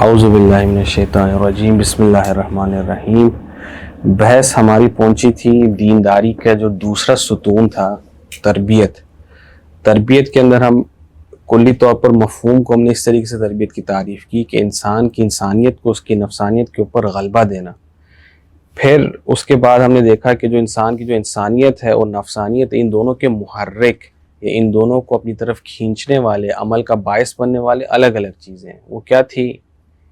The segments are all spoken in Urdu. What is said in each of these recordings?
اعوذ باللہ من الشیطان الرجیم، بسم اللہ الرحمن الرحیم۔ بحث ہماری پہنچی تھی دینداری کا جو دوسرا ستون تھا، تربیت کے اندر ہم کلی طور پر مفہوم کو ہم نے اس طریقے سے تربیت کی تعریف کی کہ انسان کی انسانیت کو اس کی نفسانیت کے اوپر غلبہ دینا۔ پھر اس کے بعد ہم نے دیکھا کہ جو انسان کی جو انسانیت ہے اور نفسانیت، ان دونوں کے محرک یا ان دونوں کو اپنی طرف کھینچنے والے، عمل کا باعث بننے والے الگ الگ چیزیں ہیں۔ وہ کیا تھی؟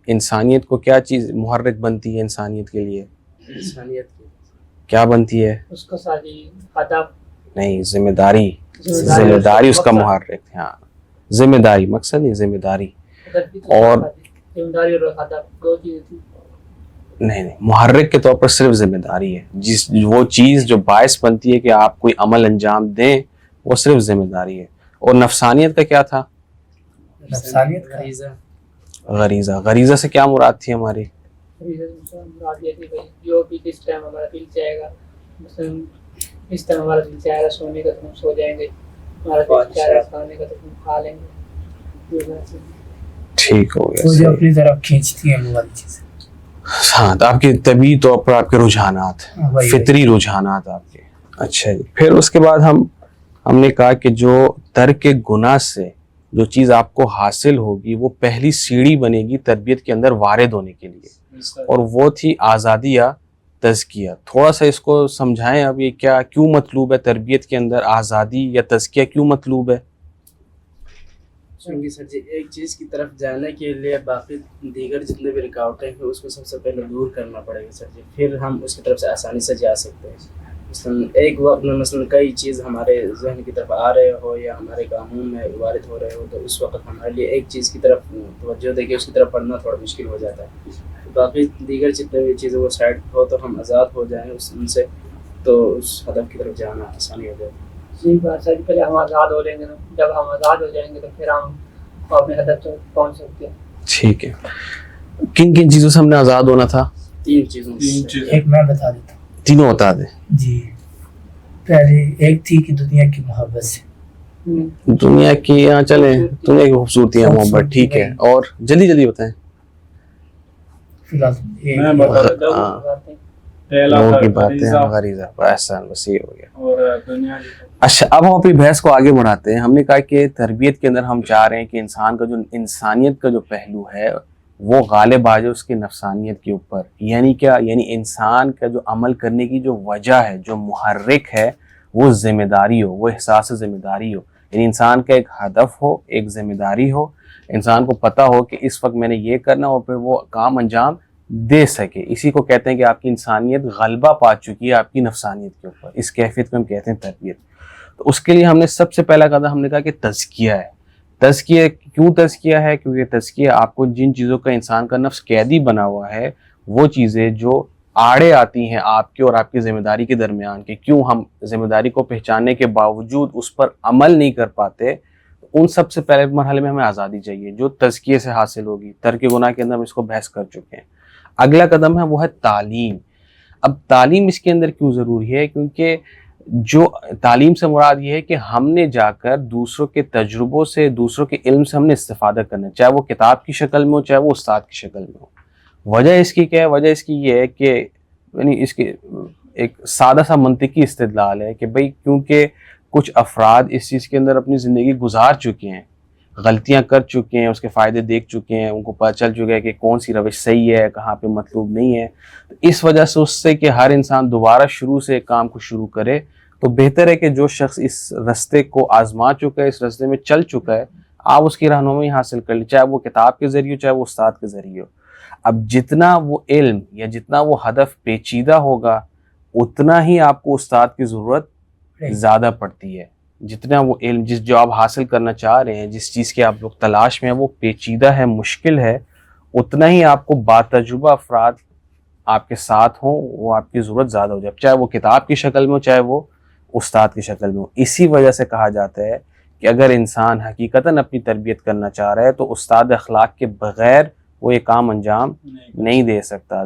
انسانیت کو کیا چیز محرک بنتی ہے؟ انسانیت کے لیے انسانیت کیا بنتی ہے؟ اس کا ساری ہدف نہیں، ذمہ داری اس کا محرک ہے۔ ہاں، ذمہ داری مقصد نہیں، ذمہ داری اور ذمہ داری اور ہدف دو چیزیں تھی۔ نہیں، محرک کے طور پر صرف ذمہ داری ہے۔ وہ چیز جو باعث بنتی ہے کہ آپ کوئی عمل انجام دیں، وہ صرف ذمہ داری ہے۔ اور نفسانیت کا کیا تھا؟ نفسانیت غریزہ سے کیا مراد تھی ہماری؟ مراد یہ تھی بھائی جو بھی جس ٹائم ہمارا دل چاہے گا، مثلا اس ٹائم ہمارا دل چاہے گا سونے کا تو ہم سو جائیں گے، ہمارا دل چاہے گا کھانے کا تو ہم کھا لیں گے۔ ٹھیک ہو گیا، وہ جو اپنی طرف کھینچتی ہیں وہ والی چیزیں۔ ہاں، تو آپ کے طبعی طور پر آپ کے رجحانات، فطری رجحانات آپ کے۔ اچھا جی، پھر اس کے بعد ہم نے کہا کہ جو ترک گناہ سے جو چیز آپ کو حاصل ہوگی وہ پہلی سیڑھی بنے گی تربیت کے اندر وارد ہونے کے لیے، اور وہ تھی آزادی یا تزکیہ۔ تھوڑا سا اس کو سمجھائیں، اب یہ کیوں مطلوب ہے تربیت کے اندر آزادی یا تزکیہ کیوں مطلوب ہے؟ کیونکہ سر جی ایک چیز کی طرف جانے کے لیے باقی دیگر جتنے بھی رکاوٹیں ہیں اس کو سب سے پہلے دور کرنا پڑے گا سر جی، پھر ہم اس کی طرف سے آسانی سے جا سکتے ہیں۔ مثلاً ایک وقت میں مثلاً کئی چیز ہمارے ذہن کی طرف آ رہے ہو یا ہمارے کاموں میں وارد ہو رہے ہو، تو اس وقت ہمارے لیے ایک چیز کی طرف توجہ دے کے اس کی طرف پڑھنا تھوڑا مشکل ہو جاتا ہے۔ باقی دیگر جتنے بھی چیزیں وہ سائڈ ہو تو ہم آزاد ہو جائیں ان سے، تو اس ہدف کی طرف جانا آسانی ہو جائے گی۔ صحیح بات ہے، پہلے ہم آزاد ہو لیں گے، جب ہم آزاد ہو جائیں گے تو پھر ہم اپنے ہدف تک پہنچ سکتے ہیں۔ ٹھیک ہے، کن کن چیزوں سے ہم نے آزاد ہونا تھا؟ تین چیزوں ایک میں بتا دیتا ہوں۔ تینوں بتا دیں جی، پہلے ایک تھی کہ دنیا کی محبت سے، دنیا کی، یہاں چلیں دنیا کی خوبصورتی ہے، محبت، ٹھیک ہے، اور جلدی بتائیں۔ فی الحال لوگوں کی باتیں، غریزہ، احسان، وسیع ہو گیا۔ اچھا، اب ہم اپنی بحث کو آگے بڑھاتے ہیں۔ ہم نے کہا کہ تربیت کے اندر ہم چاہ رہے ہیں کہ انسان کا جو انسانیت کا جو پہلو ہے وہ غالب آ جائے اس کی نفسانیت کے اوپر۔ یعنی کیا؟ یعنی انسان کا جو عمل کرنے کی جو وجہ ہے، جو محرک ہے، وہ ذمہ داری ہو، وہ احساس ذمہ داری ہو۔ یعنی انسان کا ایک ہدف ہو، ایک ذمہ داری ہو، انسان کو پتہ ہو کہ اس وقت میں نے یہ کرنا، اور پھر وہ کام انجام دے سکے۔ اسی کو کہتے ہیں کہ آپ کی انسانیت غلبہ پا چکی ہے آپ کی نفسانیت کے اوپر۔ اس کیفیت کو ہم کہتے ہیں تربیت۔ تو اس کے لیے ہم نے سب سے پہلا قدم ہم نے کہا کہ تزکیہ ہے۔ تزکیہ کیوں تزکیہ ہے؟ کیونکہ تزکیہ آپ کو جن چیزوں کا انسان کا نفس قیدی بنا ہوا ہے، وہ چیزیں جو آڑے آتی ہیں آپ کے اور آپ کی ذمہ داری کے درمیان، کہ کیوں ہم ذمہ داری کو پہچاننے کے باوجود اس پر عمل نہیں کر پاتے، ان سب سے پہلے مرحلے میں ہمیں آزادی چاہیے جو تزکیے سے حاصل ہوگی۔ ترک گناہ کے اندر ہم اس کو بحث کر چکے ہیں۔ اگلا قدم ہے وہ ہے تعلیم۔ اب تعلیم اس کے اندر کیوں ضروری ہے؟ کیونکہ جو تعلیم سے مراد یہ ہے کہ ہم نے جا کر دوسروں کے تجربوں سے، دوسروں کے علم سے ہم نے استفادہ کرنا ہے، چاہے وہ کتاب کی شکل میں ہو، چاہے وہ استاد کی شکل میں ہو۔ وجہ اس کی کیا ہے؟ وجہ اس کی یہ ہے کہ یعنی اس کے ایک سادہ سا منطقی استدلال ہے کہ بھئی کیونکہ کچھ افراد اس چیز کے اندر اپنی زندگی گزار چکے ہیں، غلطیاں کر چکے ہیں، اس کے فائدے دیکھ چکے ہیں، ان کو پتہ چل چکا ہے کہ کون سی روش صحیح ہے، کہاں پہ مطلوب نہیں ہے۔ تو اس وجہ سے اس سے کہ ہر انسان دوبارہ شروع سے ایک کام کو شروع کرے، تو بہتر ہے کہ جو شخص اس رستے کو آزما چکا ہے، اس رستے میں چل چکا ہے، آپ اس کی رہنمائی حاصل کر لیں، چاہے وہ کتاب کے ذریعے ہو، چاہے وہ استاد کے ذریعے ہو۔ اب جتنا وہ علم یا جتنا وہ ہدف پیچیدہ ہوگا، اتنا ہی آپ کو استاد کی ضرورت زیادہ پڑتی ہے۔ جتنا وہ علم جو آپ حاصل کرنا چاہ رہے ہیں، جس چیز کے آپ لوگ تلاش میں ہیں، وہ پیچیدہ ہے، مشکل ہے، اتنا ہی آپ کو باتجربہ افراد آپ کے ساتھ ہوں، وہ آپ کی ضرورت زیادہ ہو جائے، چاہے وہ کتاب کی شکل میں ہو، چاہے وہ استاد کی شکل میں ہو۔ اسی وجہ سے کہا جاتا ہے کہ اگر انسان حقیقتاً اپنی تربیت کرنا چاہ رہا ہے تو استاد اخلاق کے بغیر وہ یہ کام انجام نہیں دے سکتا۔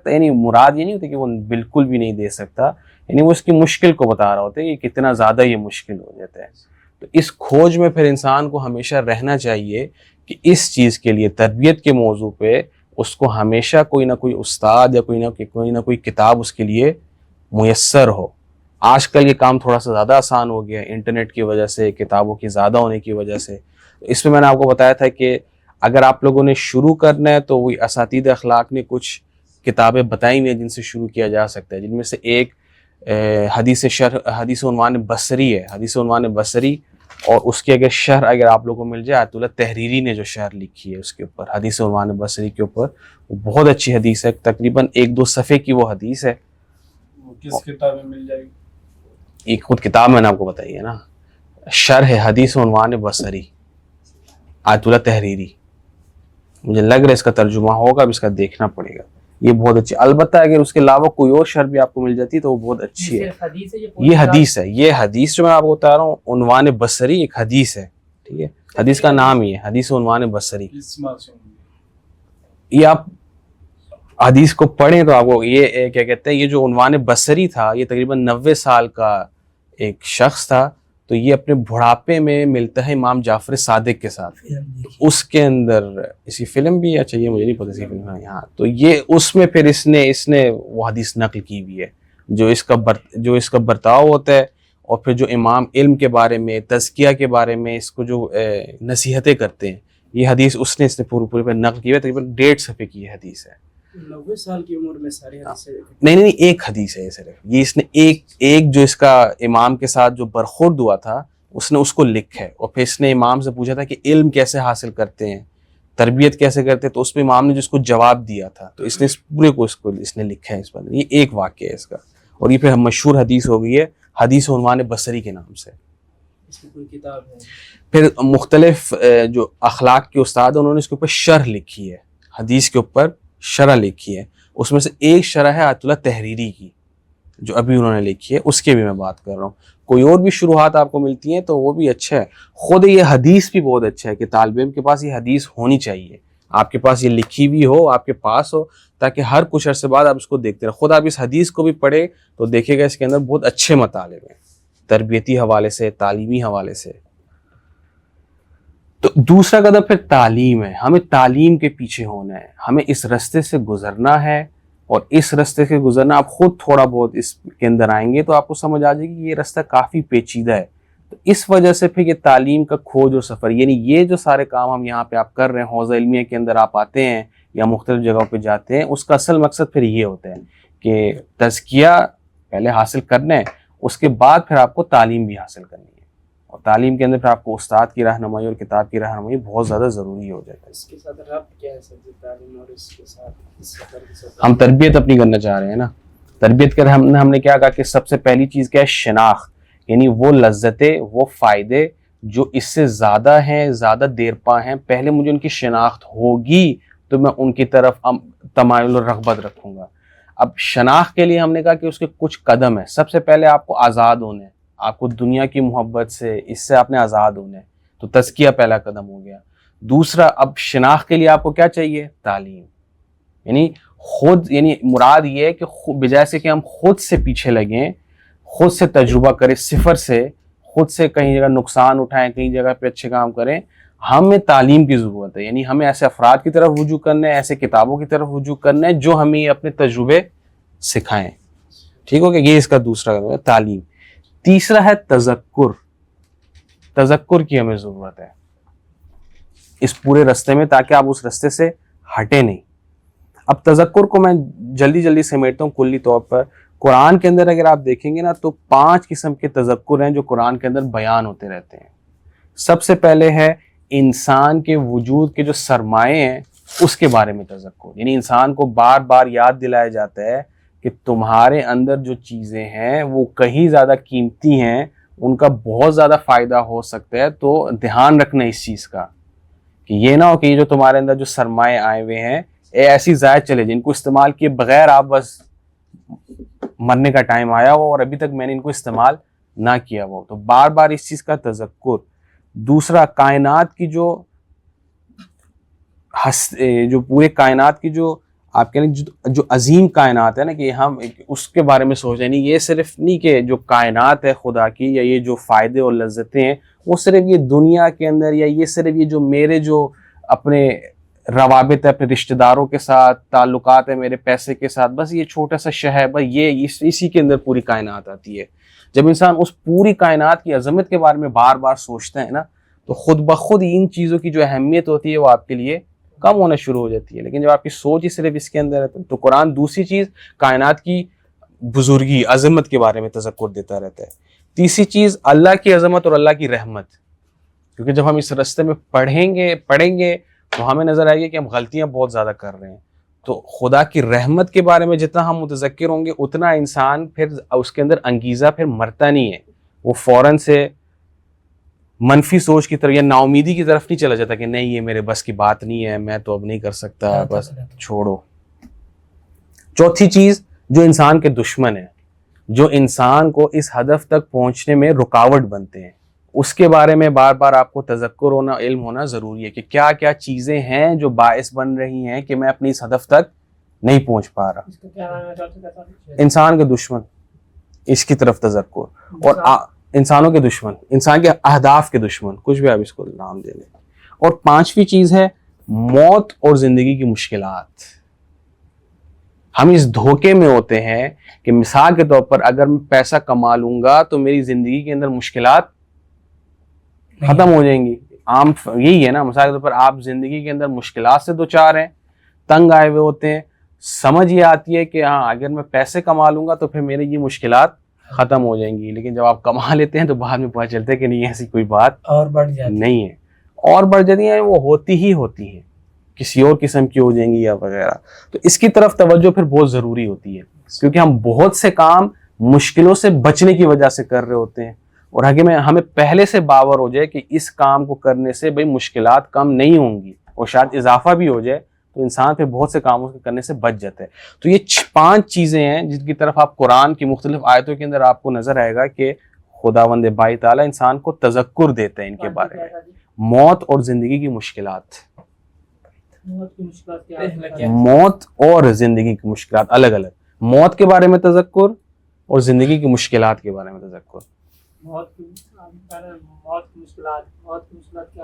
یعنی مراد یہ نہیں ہوتی کہ وہ بالکل بھی نہیں دے سکتا، یعنی وہ اس کی مشکل کو بتا رہا ہوتا ہے کہ کتنا زیادہ یہ مشکل ہو جاتا ہے۔ تو اس کھوج میں پھر انسان کو ہمیشہ رہنا چاہیے کہ اس چیز کے لیے تربیت کے موضوع پہ اس کو ہمیشہ کوئی نہ کوئی استاد یا کوئی نہ کوئی کتاب اس کے لیے میسر ہو. آج کل یہ کام تھوڑا سا زیادہ آسان ہو گیا ہے انٹرنیٹ کی وجہ سے, کتابوں کی زیادہ ہونے کی وجہ سے. اس میں نے آپ کو بتایا تھا کہ اگر آپ لوگوں نے شروع کرنا ہے تو وہی اساتید اخلاق نے کچھ کتابیں بتائی ہوئی ہیں جن سے شروع کیا جا سکتا ہے, جن میں سے ایک حدیث عنوان بصری ہے, حدیث عنوان بصری. اور اس کی اگر شرح اگر آپ لوگوں کو مل جائے, آیت اللہ تحریری نے جو شرح لکھی ہے اس کے اوپر حدیث عنوان بصری کے اوپر, وہ بہت اچھی حدیث ہے, تقریباً 1-2 صفحے کی وہ حدیث ہے. وہ کس کتاب میں مل جائے گی؟ ایک خود کتاب میں نے آپ کو بتائی ہے نا, شرح حدیث عنوان بصری آیت اللہ تحریری. مجھے لگ رہا ہے اس کا ترجمہ ہوگا, اب اس کا دیکھنا پڑے گا. یہ بہت اچھی, البتہ اگر اس کے علاوہ کوئی اور شرح بھی آپ کو مل جاتی تو وہ بہت اچھی ہے. یہ حدیث ہے, یہ حدیث جو میں آپ کو بتا رہا ہوں عنوان بصری ایک حدیث ہے, ٹھیک ہے, حدیث کا نام ہی ہے حدیث عنوان بصری. یہ آپ حدیث کو پڑھیں تو آپ کو یہ کیا کہتے ہیں, یہ جو عنوان بصری تھا یہ تقریباً 90 سال کا ایک شخص تھا. تو یہ اپنے بڑھاپے میں ملتا ہے امام جعفر صادق کے ساتھ. اس کے اندر اسی فلم بھی, اچھا یہ مجھے نہیں پتا اسی فلم ہے یہاں, تو یہ اس میں پھر اس نے وہ حدیث نقل کی ہوئی ہے جو اس کا برتاؤ ہوتا ہے, اور پھر جو امام علم کے بارے میں, تزکیہ کے بارے میں اس کو جو نصیحتیں کرتے ہیں, یہ حدیث اس نے پورے پہ نقل کی ہے. تقریباً 1.5 صفحے کی یہ حدیث ہے. 90 سال کی عمر میں ساری حدیثیں نہیں ایک حدیث ہے یہ صرف. یہ اس نے ایک جو اس کا امام کے ساتھ جو برخورد ہوا تھا اس نے اس کو لکھا ہے, اور پھر اس نے امام سے پوچھا تھا کہ علم کیسے حاصل کرتے ہیں, تربیت کیسے کرتے ہیں, تو اس پہ امام نے جو اس کو جواب دیا تھا, تو اس نے اس پورے کو اس نے لکھا ہے اس پر. یہ ایک واقعہ ہے اس کا, اور یہ پھر مشہور حدیث ہو گئی ہے حدیث عنوان بصری کے نام سے. اس کی کوئی کتاب ہے؟ پھر مختلف جو اخلاق کے استاد ہیں انہوں نے اس کے اوپر شرح لکھی ہے, حدیث کے اوپر شرح لکھی ہے. اس میں سے ایک شرح ہے آیت اللہ تحریری کی جو ابھی انہوں نے لکھی ہے, اس کے بھی میں بات کر رہا ہوں. کوئی اور بھی شروحات آپ کو ملتی ہیں تو وہ بھی اچھا ہے. خود یہ حدیث بھی بہت اچھا ہے کہ طالب علم کے پاس یہ حدیث ہونی چاہیے, آپ کے پاس یہ لکھی بھی ہو, آپ کے پاس ہو, تاکہ ہر کچھ عرصے بعد آپ اس کو دیکھتے رہیں. خود آپ اس حدیث کو بھی پڑھیں تو دیکھے گا اس کے اندر بہت اچھے مطالب ہیں تربیتی حوالے سے, تعلیمی حوالے سے. تو دوسرا قدم پھر تعلیم ہے. ہمیں تعلیم کے پیچھے ہونا ہے, ہمیں اس راستے سے گزرنا ہے, اور اس راستے سے گزرنا آپ خود تھوڑا بہت اس کے اندر آئیں گے تو آپ کو سمجھ آ جائے گی کہ یہ راستہ کافی پیچیدہ ہے. تو اس وجہ سے پھر یہ تعلیم کا کھوج اور سفر, یعنی یہ جو سارے کام ہم یہاں پہ آپ کر رہے ہیں, حوزہ علمیہ کے اندر آپ آتے ہیں یا مختلف جگہوں پہ جاتے ہیں, اس کا اصل مقصد پھر یہ ہوتا ہے کہ تزکیہ پہلے حاصل کرنا ہے, اس کے بعد پھر آپ کو تعلیم بھی حاصل کرنی ہے, اور تعلیم کے اندر پھر آپ کو استاد کی رہنمائی اور کتاب کی رہنمائی بہت زیادہ ضروری ہو جاتا ہے. اس کے ساتھ ربط کیا ہے سر تعلیم اور اس کے ساتھ ہم تربیت اپنی کرنا چاہ رہے ہیں نا. تربیت کر ہم نے کیا کہا کہ سب سے پہلی چیز کیا ہے, شناخت, یعنی وہ لذتیں, وہ فائدے جو اس سے زیادہ ہیں, زیادہ دیر پا ہیں, پہلے مجھے ان کی شناخت ہوگی تو میں ان کی طرف تمائل اور رغبت رکھوں گا. اب شناخت کے لیے ہم نے کہا کہ اس کے کچھ قدم ہیں. سب سے پہلے آپ کو آزاد ہونا ہے, آپ کو دنیا کی محبت سے, اس سے آپ نے آزاد ہونا ہے, تو تزکیہ پہلا قدم ہو گیا. دوسرا, اب شناخت کے لیے آپ کو کیا چاہیے, تعلیم, یعنی خود, یعنی مراد یہ ہے کہ بجائے سے کہ ہم خود سے پیچھے لگیں, خود سے تجربہ کریں, صفر سے, خود سے کہیں جگہ نقصان اٹھائیں, کہیں جگہ پہ اچھے کام کریں. ہمیں تعلیم کی ضرورت ہے, یعنی ہمیں ایسے افراد کی طرف رجوع کرنا ہے, ایسے کتابوں کی طرف رجوع کرنا ہے جو ہمیں اپنے تجربے سکھائیں. ٹھیک ہو گیا, یہ اس کا دوسرا قدم ہے, تعلیم. تیسرا ہے تذکر. تذکر کی ہمیں ضرورت ہے اس پورے راستے میں, تاکہ آپ اس راستے سے ہٹے نہیں. اب تذکر کو میں جلدی سمیٹتا ہوں کلی طور پر. قرآن کے اندر اگر آپ دیکھیں گے نا تو 5 قسم کے تذکر ہیں جو قرآن کے اندر بیان ہوتے رہتے ہیں. سب سے پہلے ہے انسان کے وجود کے جو سرمایے ہیں اس کے بارے میں تذکر, یعنی انسان کو بار بار یاد دلایا جاتا ہے کہ تمہارے اندر جو چیزیں ہیں وہ کہیں زیادہ قیمتی ہیں, ان کا بہت زیادہ فائدہ ہو سکتا ہے. تو دھیان رکھنا اس چیز کا کہ یہ نہ ہو کہ یہ جو تمہارے اندر جو سرمایے آئے ہوئے ہیں ایسی ضائع چلے جن کو استعمال کیے بغیر آپ بس مرنے کا ٹائم آیا ہو اور ابھی تک میں نے ان کو استعمال نہ کیا ہو. تو بار بار اس چیز کا تذکر. دوسرا, کائنات کی جو پورے کائنات کی جو آپ کہہ لیں جو عظیم کائنات ہے نا, کہ ہم اس کے بارے میں سوچ رہے نہیں. یہ صرف نہیں کہ جو کائنات ہے خدا کی یا یہ جو فائدے اور لذتیں ہیں وہ صرف یہ دنیا کے اندر, یا یہ صرف یہ جو میرے جو اپنے روابط ہے اپنے رشتہ داروں کے ساتھ، تعلقات ہے میرے پیسے کے ساتھ، بس یہ چھوٹا سا شہ ہے، بس یہ اسی کے اندر پوری کائنات آتی ہے. جب انسان اس پوری کائنات کی عظمت کے بارے میں بار بار سوچتا ہے نا، تو خود بخود ان چیزوں کی جو اہمیت ہوتی ہے وہ آپ کے لیے کم ہونا شروع ہو جاتی ہے. لیکن جب آپ کی سوچ ہی صرف اس کے اندر ہے تو قرآن دوسری چیز کائنات کی بزرگی عظمت کے بارے میں تذکر دیتا رہتا ہے. تیسری چیز اللہ کی عظمت اور اللہ کی رحمت، کیونکہ جب ہم اس راستے میں پڑھیں گے تو ہمیں نظر آئے گی کہ ہم غلطیاں بہت زیادہ کر رہے ہیں. تو خدا کی رحمت کے بارے میں جتنا ہم متذکر ہوں گے اتنا انسان پھر اس کے اندر انگیزہ پھر مرتا نہیں ہے، وہ فوراً سے منفی سوچ کی طرف یا نا امیدی کی طرف نہیں چلا جاتا کہ نہیں یہ میرے بس کی بات نہیں ہے، میں تو اب نہیں کر سکتا، بس چھوڑو. چوتھی چیز جو انسان کے دشمن ہیں، جو انسان کو اس ہدف تک پہنچنے میں رکاوٹ بنتے ہیں، اس کے بارے میں بار بار آپ کو تذکر ہونا، علم ہونا ضروری ہے کہ کیا کیا چیزیں ہیں جو باعث بن رہی ہیں کہ میں اپنی اس ہدف تک نہیں پہنچ پا رہا. انسان کے دشمن، اس کی طرف تذکر، اور انسانوں کے دشمن، انسان کے اہداف کے دشمن، کچھ بھی آپ اس کو نام دے لیں. اور پانچویں چیز ہے موت اور زندگی کی مشکلات. ہم اس دھوکے میں ہوتے ہیں کہ مثال کے طور پر اگر میں پیسہ کما لوں گا تو میری زندگی کے اندر مشکلات ختم ہو جائیں گی. عام یہی ہے نا، مثال کے طور پر آپ زندگی کے اندر مشکلات سے دوچار ہیں، تنگ آئے ہوئے ہوتے ہیں، سمجھ یہ آتی ہے کہ ہاں اگر میں پیسے کما لوں گا تو پھر میری یہ مشکلات ختم ہو جائیں گی. لیکن جب آپ کما لیتے ہیں تو بعد میں پتہ چلتا ہے کہ نہیں ایسی کوئی بات اور بڑھ جاتی نہیں ہے، اور بڑھ جاتی ہیں، وہ ہوتی ہیں، کسی اور قسم کی ہو جائیں گی یا وغیرہ. تو اس کی طرف توجہ پھر بہت ضروری ہوتی ہے، کیونکہ ہم بہت سے کام مشکلوں سے بچنے کی وجہ سے کر رہے ہوتے ہیں، اور ہمیں پہلے سے باور ہو جائے کہ اس کام کو کرنے سے بھئی مشکلات کم نہیں ہوں گی اور شاید اضافہ بھی ہو جائے، تو انسان پھر بہت سے کاموں کے کرنے سے بچ جاتا ہے. تو یہ 5 چیزیں ہیں جن کی طرف آپ قرآن کی مختلف آیتوں کے اندر آپ کو نظر آئے گا کہ خداوند باری تعالیٰ انسان کو تذکر دیتے ہیں ان کے بارے میں. موت اور زندگی کی مشکلات، موت اور زندگی کی مشکلات الگ الگ. موت کے بارے میں تذکر اور زندگی کی مشکلات کے بارے میں تذکر.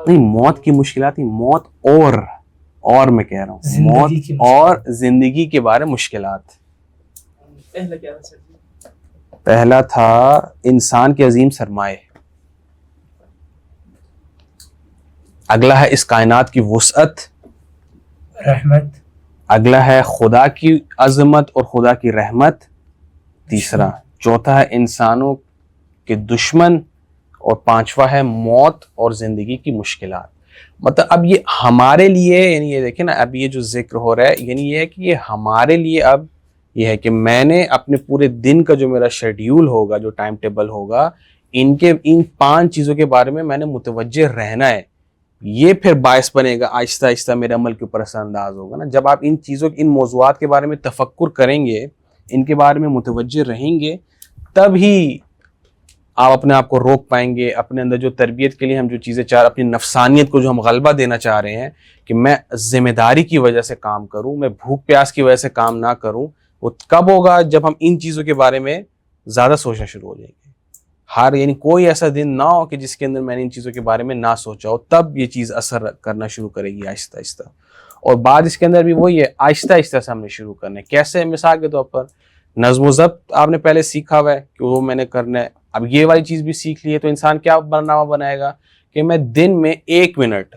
نہیں، موت کی مشکلات نہیں، موت اور میں کہہ رہا ہوں موت اور زندگی کے بارے میں مشکلات. پہلا تھا انسان کے عظیم سرمایہ، اگلا ہے اس کائنات کی وسعت رحمت، اگلا ہے خدا کی عظمت اور خدا کی رحمت تیسرا، چوتھا ہے انسانوں کے دشمن، اور پانچواں ہے موت اور زندگی کی مشکلات. مطلب اب یہ ہمارے لیے، یعنی یہ دیکھیں نا، اب یہ جو ذکر ہو رہا ہے یعنی یہ ہے کہ یہ ہمارے لیے اب یہ ہے کہ میں نے اپنے پورے دن کا جو میرا شیڈیول ہوگا، جو ٹائم ٹیبل ہوگا، ان 5 چیزوں کے بارے میں نے متوجہ رہنا ہے. یہ پھر باعث بنے گا آہستہ آہستہ میرے عمل کے اوپر اثر انداز ہوگا نا. جب آپ ان چیزوں ان موضوعات کے بارے میں تفکر کریں گے، ان کے بارے میں متوجہ رہیں گے، تب ہی آپ اپنے آپ کو روک پائیں گے. اپنے اندر جو تربیت کے لیے ہم جو چیزیں اپنی نفسانیت کو جو ہم غلبہ دینا چاہ رہے ہیں کہ میں ذمہ داری کی وجہ سے کام کروں، میں بھوک پیاس کی وجہ سے کام نہ کروں، وہ کب ہوگا؟ جب ہم ان چیزوں کے بارے میں زیادہ سوچنا شروع ہو جائیں گے. یعنی کوئی ایسا دن نہ ہو کہ جس کے اندر میں نے ان چیزوں کے بارے میں نہ سوچا ہو، تب یہ چیز اثر کرنا شروع کرے گی آہستہ آہستہ. اور بعد اس کے اندر بھی وہی ہے، آہستہ آہستہ سے ہم نے شروع کرنا ہے. کیسے؟ مثال کے طور پر نظم و ضبط آپ نے پہلے سیکھا ہوا ہے کہ وہ میں نے کرنا ہے، اب یہ والی چیز بھی سیکھ لی ہے، تو انسان کیا برنامہ بنائے گا کہ میں دن میں 1 منٹ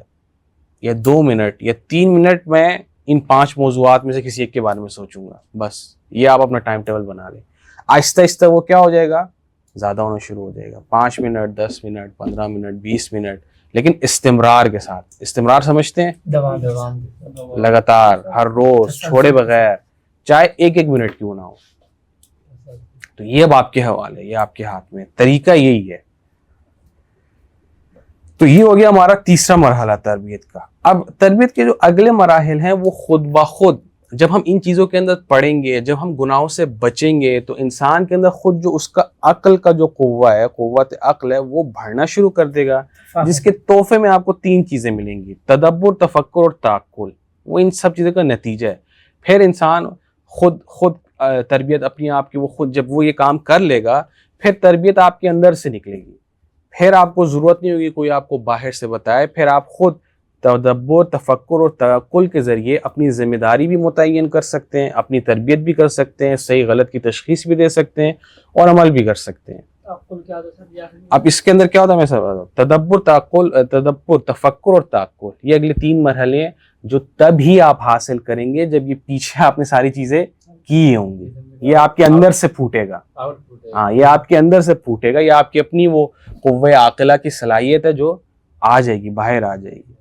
یا 2 منٹ یا 3 منٹ میں ان 5 موضوعات میں سے کسی ایک کے بارے میں سوچوں گا. بس یہ آپ اپنا ٹائم ٹیبل بنا لیں. آہستہ آہستہ وہ کیا ہو جائے گا؟ زیادہ ہونا شروع ہو جائے گا. 5 منٹ، 10 منٹ، 15 منٹ، 20 منٹ، لیکن استمرار کے ساتھ. استمرار سمجھتے ہیں؟ دوام لگاتار، ہر روز، چھوڑے بغیر، چاہے 1 منٹ کیوں نہ ہو. تو یہ اب آپ کے حوالے، یہ آپ کے ہاتھ میں، طریقہ یہی ہے. تو یہ ہو گیا ہمارا تیسرا مرحلہ تربیت کا. اب تربیت کے جو اگلے مراحل ہیں وہ خود بخود جب ہم ان چیزوں کے اندر پڑھیں گے، جب ہم گناہوں سے بچیں گے، تو انسان کے اندر خود جو اس کا عقل کا جو قوہ ہے، قوت عقل ہے، وہ بڑھنا شروع کر دے گا، جس کے تحفے میں آپ کو 3 چیزیں ملیں گی: تدبر، تفکر اور تعقل. وہ ان سب چیزوں کا نتیجہ ہے. پھر انسان خود تربیت اپنی آپ کی، وہ خود جب وہ یہ کام کر لے گا، پھر تربیت آپ کے اندر سے نکلے گی. پھر آپ کو ضرورت نہیں ہوگی کوئی آپ کو باہر سے بتائے، پھر آپ خود تدبر، تفکر اور تعقل کے ذریعے اپنی ذمہ داری بھی متعین کر سکتے ہیں، اپنی تربیت بھی کر سکتے ہیں، صحیح غلط کی تشخیص بھی دے سکتے ہیں اور عمل بھی کر سکتے ہیں۔ تعقل کیا ہوتا ہے سر؟ اب اس کے اندر کیا ہوتا ہے، میں سر تدبر، تعقل، تدبر، تفکر اور تعقل، یہ اگلے 3 مرحلے ہیں جو تب ہی آپ حاصل کریں گے جب یہ پیچھے آپ نے ساری چیزیں کی ہوں گی، یہ آپ کے اندر سے پھوٹے گا۔ ہاں، یہ آپ کے اندر سے پھوٹے گا، یہ آپ کی اپنی وہ قوہ عاقلہ کی صلاحیت ہے جو آ جائے گی، باہر آ جائے گی۔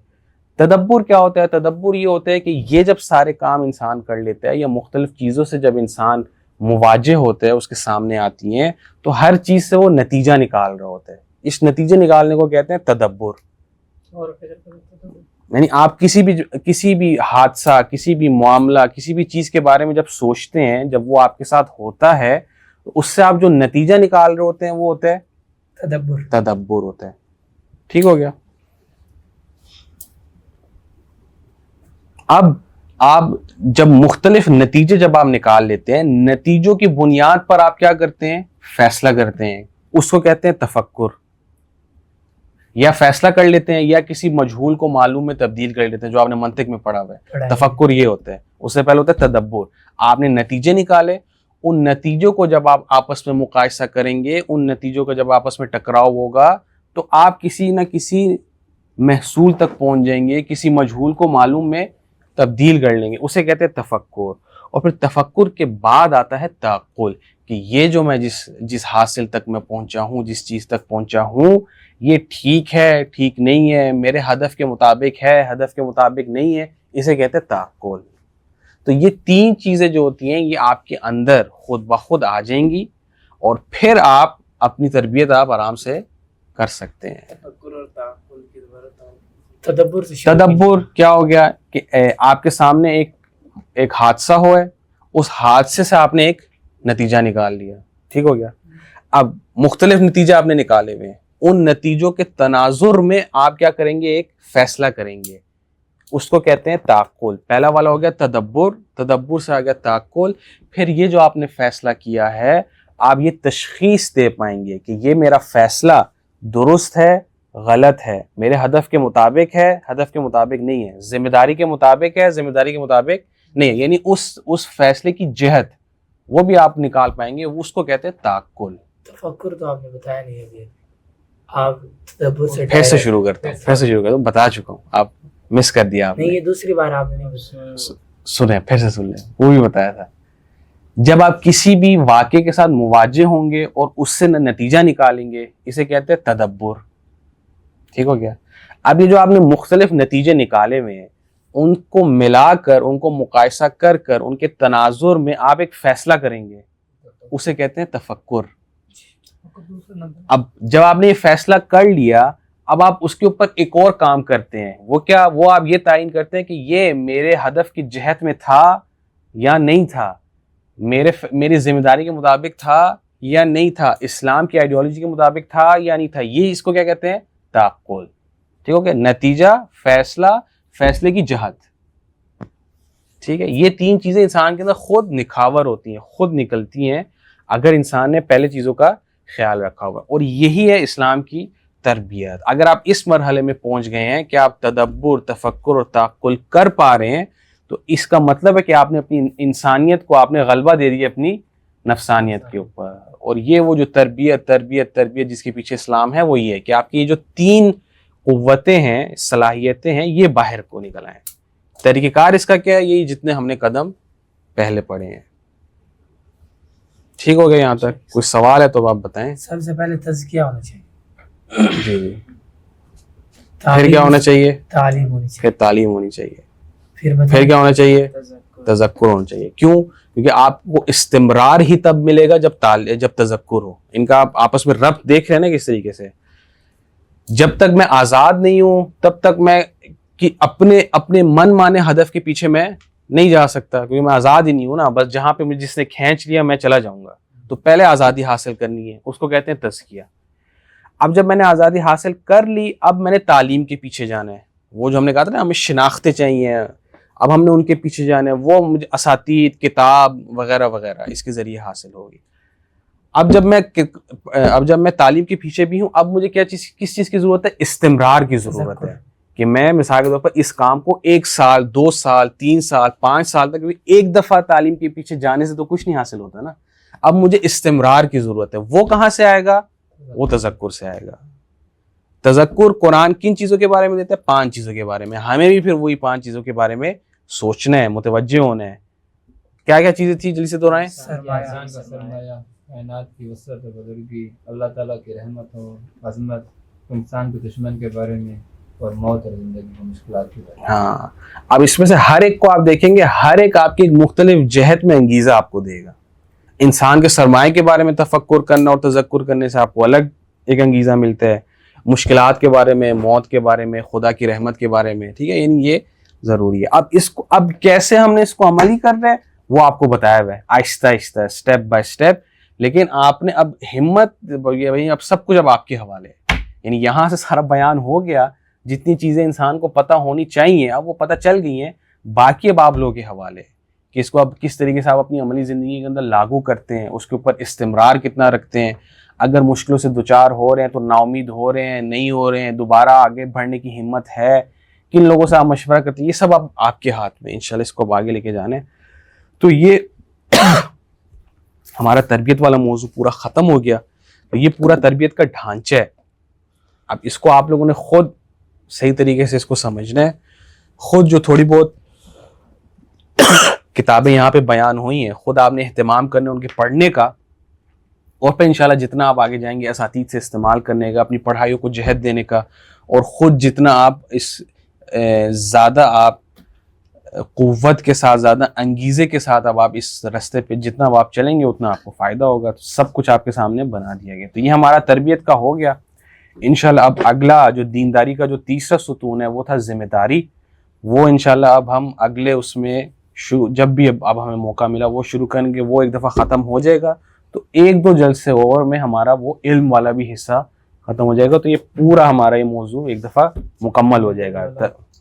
تدبر کیا ہوتا ہے؟ تدبر یہ ہوتا ہے کہ یہ جب سارے کام انسان کر لیتا ہے یا مختلف چیزوں سے جب انسان مواجہ ہوتا ہے، اس کے سامنے آتی ہیں، تو ہر چیز سے وہ نتیجہ نکال رہا ہوتا ہے، اس نتیجے نکالنے کو کہتے ہیں تدبر۔ اور یعنی آپ کسی بھی حادثہ، کسی بھی معاملہ، کسی بھی چیز کے بارے میں جب سوچتے ہیں، جب وہ آپ کے ساتھ ہوتا ہے تو اس سے آپ جو نتیجہ نکال رہے ہوتے ہیں وہ ہوتا ہے تدبر ہوتا ہے۔ ٹھیک ہو گیا؟ اب آپ جب مختلف نتیجے جب آپ نکال لیتے ہیں، نتیجوں کی بنیاد پر آپ کیا کرتے ہیں؟ فیصلہ کرتے ہیں، اس کو کہتے ہیں تفکر۔ یا فیصلہ کر لیتے ہیں یا کسی مجہول کو معلوم میں تبدیل کر لیتے ہیں، جو آپ نے منطق میں پڑھا ہوا ہے۔ تفکر یہ ہوتا ہے، اس سے پہلے ہوتا ہے تدبر، آپ نے نتیجے نکالے، ان نتیجوں کو جب آپ آپس میں مقایسہ کریں گے، ان نتیجوں کا جب آپس میں ٹکراؤ ہوگا تو آپ کسی نہ کسی محصول تک پہنچ جائیں گے، کسی مجہول کو معلوم میں تبدیل کر لیں گے، اسے کہتے ہیں تفکر۔ اور پھر تفکر کے بعد آتا ہے تعقل، کہ یہ جو میں جس حاصل تک میں پہنچا ہوں، جس چیز تک پہنچا ہوں، یہ ٹھیک ہے، ٹھیک نہیں ہے، میرے ہدف کے مطابق ہے، ہدف کے مطابق نہیں ہے، اسے کہتے ہیں تعقل۔ تو یہ 3 چیزیں جو ہوتی ہیں یہ آپ کے اندر خود بخود آ جائیں گی اور پھر آپ اپنی تربیت آپ آرام سے کر سکتے ہیں۔ تفکر اور تعقل کی دوبارہ تدبر کیا ہو گیا کہ آپ کے سامنے ایک حادثہ ہوا ہے، اس حادثے سے آپ نے ایک نتیجہ نکال لیا، ٹھیک ہو گیا؟ اب مختلف نتیجے آپ نے نکالے ہوئے ہیں، ان نتیجوں کے تناظر میں آپ کیا کریں گے؟ ایک فیصلہ کریں گے، اس کو کہتے ہیں تعقل۔ پہلا والا ہو گیا تدبر، تدبر سے آ گیا تعقل۔ پھر یہ جو آپ نے فیصلہ کیا ہے، آپ یہ تشخیص دے پائیں گے کہ یہ میرا فیصلہ درست ہے، غلط ہے، میرے ہدف کے مطابق ہے، ہدف کے مطابق نہیں ہے، ذمہ داری کے مطابق ہے، ذمہ داری کے مطابق نہیں ہے، یعنی اس فیصلے کی جہت وہ بھی آپ نکال پائیں گے، اس کو کہتے ہیں تعقل۔ تفکر تو آپ نے بتایا نہیں ابھی، آپ تدبر سے پھر سے شروع کرتا ہوں، بتا چکا ہوں، آپ مس کر دیا آپ نہیں، نے۔ یہ دوسری بار آپ نے نہیں سنیں، پھر سے سن لیں، وہ بھی بتایا تھا۔ جب آپ کسی بھی واقعے کے ساتھ مواجہ ہوں گے اور اس سے نتیجہ نکالیں گے، اسے کہتے ہیں تدبر، ٹھیک ہو گیا؟ اب یہ جو آپ نے مختلف نتیجے نکالے ہوئے ہیں، ان کو ملا کر، ان کو مقایسہ کر کر، ان کے تناظر میں آپ ایک فیصلہ کریں گے، اسے کہتے ہیں تفکر۔ اب جب آپ نے یہ فیصلہ کر لیا، اب آپ اس کے اوپر ایک اور کام کرتے ہیں، وہ کیا؟ وہ آپ یہ تعین کرتے ہیں کہ یہ میرے ہدف کی جہت میں تھا یا نہیں تھا، میری ذمہ داری کے مطابق تھا یا نہیں تھا، اسلام کی آئیڈیالوجی کے مطابق تھا یا نہیں تھا، یہ اس کو کیا کہتے ہیں؟ تعقل، ٹھیک ہو گیا؟ نتیجہ، فیصلہ، فیصلے کی جہت، ٹھیک ہے؟ یہ 3 چیزیں انسان کے اندر خود نکھاور ہوتی ہیں، خود نکلتی ہیں اگر انسان نے پہلے چیزوں کا خیال رکھا ہوگا، اور یہی ہے اسلام کی تربیت۔ اگر آپ اس مرحلے میں پہنچ گئے ہیں کہ آپ تدبر، تفکر اور تعقل کر پا رہے ہیں، تو اس کا مطلب ہے کہ آپ نے اپنی انسانیت کو آپ نے غلبہ دے دیا اپنی نفسانیت کے اوپر۔ اور یہ وہ جو تربیت جس کے پیچھے اسلام ہے، وہ یہ ہے کہ آپ کی یہ جو 3 قوتیں ہیں، صلاحیتیں ہیں، یہ باہر کو نکل آئیں۔ طریقہ کار اس کا کیا ہے؟ یہی جتنے ہم نے قدم پہلے پڑھے ہیں۔ ٹھیک ہو گیا یہاں تک؟ کوئی سوال ہے تو آپ بتائیں۔ سب سے پہلے تزکیہ ہونا چاہیے، جی، پھر کیا ہونا چاہیے؟ تعلیم ہونی چاہیے، پھر تعلیم ہونی چاہیے، پھر کیا ہونا چاہیے؟ تذکر ہونا چاہیے۔ کیوں؟ کیونکہ آپ کو استمرار ہی تب ملے گا جب تذکر ہو۔ ان کا آپ آپس میں ربط دیکھ رہے ہیں نا کس طریقے سے؟ جب تک میں آزاد نہیں ہوں تب تک میں اپنے من مانے ہدف کے پیچھے میں نہیں جا سکتا، کیونکہ میں آزاد ہی نہیں ہوں نا، بس جہاں پہ مجھے جس نے کھینچ لیا میں چلا جاؤں گا۔ تو پہلے آزادی حاصل کرنی ہے، اس کو کہتے ہیں تزکیہ۔ اب جب میں نے آزادی حاصل کر لی، اب میں نے تعلیم کے پیچھے جانا ہے، وہ جو ہم نے کہا تھا نا ہمیں شناختیں چاہیے، اب ہم نے ان کے پیچھے جانا ہے، وہ مجھے اساتید، کتاب وغیرہ وغیرہ اس کے ذریعے حاصل ہوگی۔ اب جب میں تعلیم کے پیچھے بھی ہوں، اب مجھے کس چیز کی ضرورت ہے؟ استمرار کی ضرورت ہے، کہ میں مثال کے طور پر اس کام کو 1 سال 2 سال 3 سال 5 سال تک ایک دفعہ تعلیم کے پیچھے جانے سے تو کچھ نہیں حاصل ہوتا نا. اب مجھے استمرار کی ضرورت ہے. وہ کہاں سے آئے گا؟ وہ تذکر سے آئے گا. تذکر قرآن کن چیزوں کے بارے میں دیتا ہے؟ 5 چیزوں کے بارے میں. ہمیں بھی پھر وہی 5 چیزوں کے بارے میں سوچنا ہے, متوجہ ہونا ہے. کیا کیا چیزیں تھی جلدی سے دہرائیں؟ سرمایہ, سرمایہ, کائنات کی وسعت و بزرگی, اللہ تعالیٰ کی رحمت و عظمت, انسان کے دشمن کے بارے میں, اور موت اور زندگی کی مشکلات کے بارے میں. ہاں, اب اس میں سے ہر ایک کو آپ دیکھیں گے, ہر ایک آپ کی ایک مختلف جہت میں انگیزہ آپ کو دے گا. انسان کے سرمایہ کے بارے میں تفکر کرنا اور تذکر کرنے سے آپ کو الگ ایک انگیزہ ملتا ہے. مشکلات کے بارے میں, موت کے بارے میں, خدا کی رحمت کے بارے میں, ٹھیک ہے, یعنی یہ ضروری ہے. اب اس کو, اب کیسے ہم نے اس کو عملی کر رہے ہیں وہ آپ کو بتایا ہوا ہے, آہستہ آہستہ, اسٹیپ بائی اسٹیپ. لیکن آپ نے اب ہمت, اب سب کچھ اب آپ کے حوالے ہے. یعنی یہاں سے سارا بیان ہو گیا, جتنی چیزیں انسان کو پتہ ہونی چاہیے اب وہ پتہ چل گئی ہیں. باقی اب آپ لوگوں کے حوالے ہے کہ اس کو اب کس طریقے سے آپ اپنی عملی زندگی کے اندر لاگو کرتے ہیں, اس کے اوپر استمرار کتنا رکھتے ہیں. اگر مشکلوں سے دوچار ہو رہے ہیں تو نا امید ہو رہے ہیں, نہیں ہو رہے ہیں, دوبارہ آگے بڑھنے کی ہمت ہے, کن لوگوں سے آپ مشورہ کرتے ہیں, یہ سب اب آپ کے ہاتھ میں. انشاءاللہ اس کو اب آگے لے کے جانے. تو یہ ہمارا تربیت والا موضوع پورا ختم ہو گیا. تو یہ پورا تربیت کا ڈھانچہ ہے. اب اس کو آپ لوگوں نے خود صحیح طریقے سے اس کو سمجھنا ہے. خود جو تھوڑی بہت کتابیں یہاں پہ بیان ہوئی ہیں, خود آپ نے اہتمام کرنے ان کے پڑھنے کا, اور پھر انشاءاللہ جتنا آپ آگے جائیں گے اساتید سے استعمال کرنے کا, اپنی پڑھائیوں کو جہت دینے کا, اور خود جتنا آپ اس زیادہ آپ قوت کے ساتھ, زیادہ انگیزے کے ساتھ اب آپ اس راستے پہ جتنا آپ چلیں گے اتنا آپ کو فائدہ ہوگا. تو سب کچھ آپ کے سامنے بنا دیا گیا. تو یہ ہمارا تربیت کا ہو گیا. انشاءاللہ اب اگلا جو دینداری کا جو تیسرا ستون ہے وہ تھا ذمہ داری. وہ انشاءاللہ اب ہم اگلے اس میں جب بھی اب ہمیں موقع ملا وہ شروع کریں گے. وہ ایک دفعہ ختم ہو جائے گا تو 1-2 جلسے اور میں ہمارا وہ علم والا بھی حصہ ختم ہو جائے گا. تو یہ پورا ہمارا یہ موضوع ایک دفعہ مکمل ہو جائے گا.